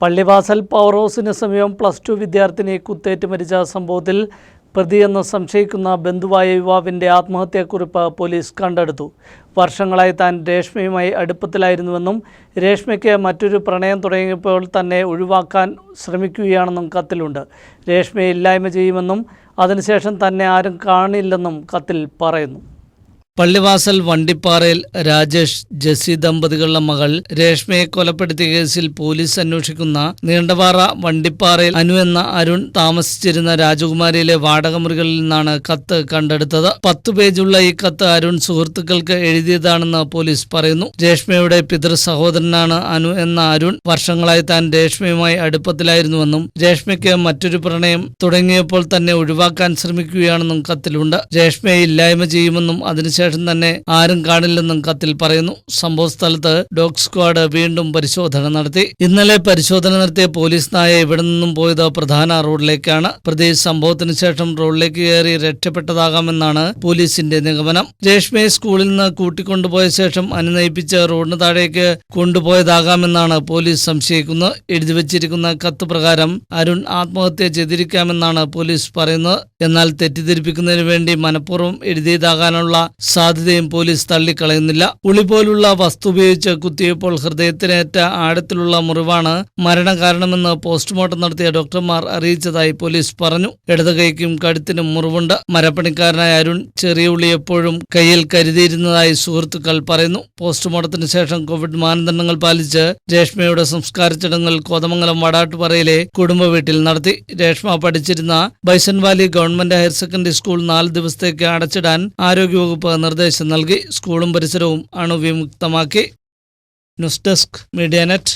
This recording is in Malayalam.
പള്ളിവാസൽ പവർ ഹൗസിന് സമീപം +2 വിദ്യാർത്ഥിനി കുത്തേറ്റ് മരിച്ച സംഭവത്തിൽ പ്രതിയെന്ന് സംശയിക്കുന്ന ബന്ധുവായ യുവാവിൻ്റെ ആത്മഹത്യാക്കുറിപ്പ് പോലീസ് കണ്ടെടുത്തു. വർഷങ്ങളായി താൻ രേഷ്മയുമായി അടുപ്പത്തിലായിരുന്നുവെന്നും രേഷ്മയ്ക്ക് മറ്റൊരു പ്രണയം തുടങ്ങിയപ്പോൾ തന്നെ ഒഴിവാക്കാൻ ശ്രമിക്കുകയാണെന്നും കത്തിലുണ്ട്. രേഷ്മയെ ഇല്ലായ്മ ചെയ്യുമെന്നും അതിനുശേഷം തന്നെ ആരും കാണില്ലെന്നും കത്തിൽ പറയുന്നു. പള്ളിവാസൽ വണ്ടിപ്പാറയിൽ രാജേഷ് ജെസ്സി ദമ്പതികളുടെ മകൾ രേഷ്മയെ കൊലപ്പെടുത്തിയ കേസിൽ പോലീസ് അന്വേഷിക്കുന്ന നീണ്ടപാറ വണ്ടിപ്പാറയിൽ അനു എന്ന അരുൺ താമസിച്ചിരുന്ന രാജകുമാരിയിലെ വാടകമുറികളിൽ നിന്നാണ് കത്ത് കണ്ടെടുത്തത്. 10 പേജുള്ള ഈ കത്ത് അരുൺ സുഹൃത്തുക്കൾക്ക് എഴുതിയതാണെന്ന് പോലീസ് പറയുന്നു. രേഷ്മയുടെ പിതൃ സഹോദരനാണ് അനു എന്ന അരുൺ. വർഷങ്ങളായി താൻ രേഷ്മയുമായി അടുപ്പത്തിലായിരുന്നുവെന്നും രേഷ്മയ്ക്ക് മറ്റൊരു പ്രണയം തുടങ്ങിയപ്പോൾ തന്നെ ഒഴിവാക്കാൻ ശ്രമിക്കുകയാണെന്നും കത്തിലുണ്ട്. രേഷ്മയെ ഇല്ലായ്മ ചെയ്യുമെന്നും അതിനുശേഷം തന്നെ ആരും കാണില്ലെന്നും കത്തിൽ പറയുന്നു. സംഭവ സ്ഥലത്ത് ഡോഗ് സ്ക്വാഡ് വീണ്ടും പരിശോധന നടത്തി. ഇന്നലെ പരിശോധന നടത്തിയ പോലീസ് നായ ഇവിടെ നിന്നും പോയത് പ്രധാന റോഡിലേക്കാണ്. പ്രതി സംഭവത്തിന് ശേഷം റോഡിലേക്ക് കയറി രക്ഷപ്പെട്ടതാകാമെന്നാണ് പോലീസിന്റെ നിഗമനം. രേഷ്മയെ സ്കൂളിൽ നിന്ന് കൂട്ടിക്കൊണ്ടുപോയ ശേഷം അനുനയിപ്പിച്ച് റോഡിന് താഴേക്ക് കൊണ്ടുപോയതാകാമെന്നാണ് പോലീസ് സംശയിക്കുന്നത്. എഴുതിവച്ചിരിക്കുന്ന കത്ത് പ്രകാരം അരുൺ ആത്മഹത്യ ചെയ്തിരിക്കാമെന്നാണ് പോലീസ് പറയുന്നത്. എന്നാൽ തെറ്റിദ്ധരിപ്പിക്കുന്നതിന് വേണ്ടി മനഃപൂർവ്വം എഴുതിയതാകാനുള്ള സാധ്യതയും പോലീസ് തള്ളിക്കളയുന്നില്ല. ഉളി പോലുള്ള വസ്തു ഉപയോഗിച്ച് കുത്തിയപ്പോൾ ഹൃദയത്തിനേറ്റ ആഴത്തിലുള്ള മുറിവാണ് മരണകാരണമെന്ന് പോസ്റ്റ്മോർട്ടം നടത്തിയ ഡോക്ടർമാർ അറിയിച്ചതായി പോലീസ് പറഞ്ഞു. ഇടത് കൈക്കും കഴുത്തിനും മുറിവുണ്ട്. മരപ്പണിക്കാരനായ അരുൺ ചെറിയ ഉളി എപ്പോഴും കയ്യിൽ കരുതിയിരുന്നതായി സുഹൃത്തുക്കൾ പറയുന്നു. പോസ്റ്റ്മോർട്ടത്തിന് ശേഷം കോവിഡ് മാനദണ്ഡങ്ങൾ പാലിച്ച് രേഷ്മയുടെ സംസ്കാര ചടങ്ങുകൾ കോതമംഗലം വടാട്ടുപാറയിലെ കുടുംബ വീട്ടിൽ നടത്തി. രേഷ്മ പഠിച്ചിരുന്ന Bison Valley government higher secondary school 4 ദിവസത്തേക്ക് അടച്ചിടാൻ ആരോഗ്യവകുപ്പ് നിർദ്ദേശം നൽകി. സ്കൂളും പരിസരവും അണുവിമുക്തമാക്കി. News desk, media net.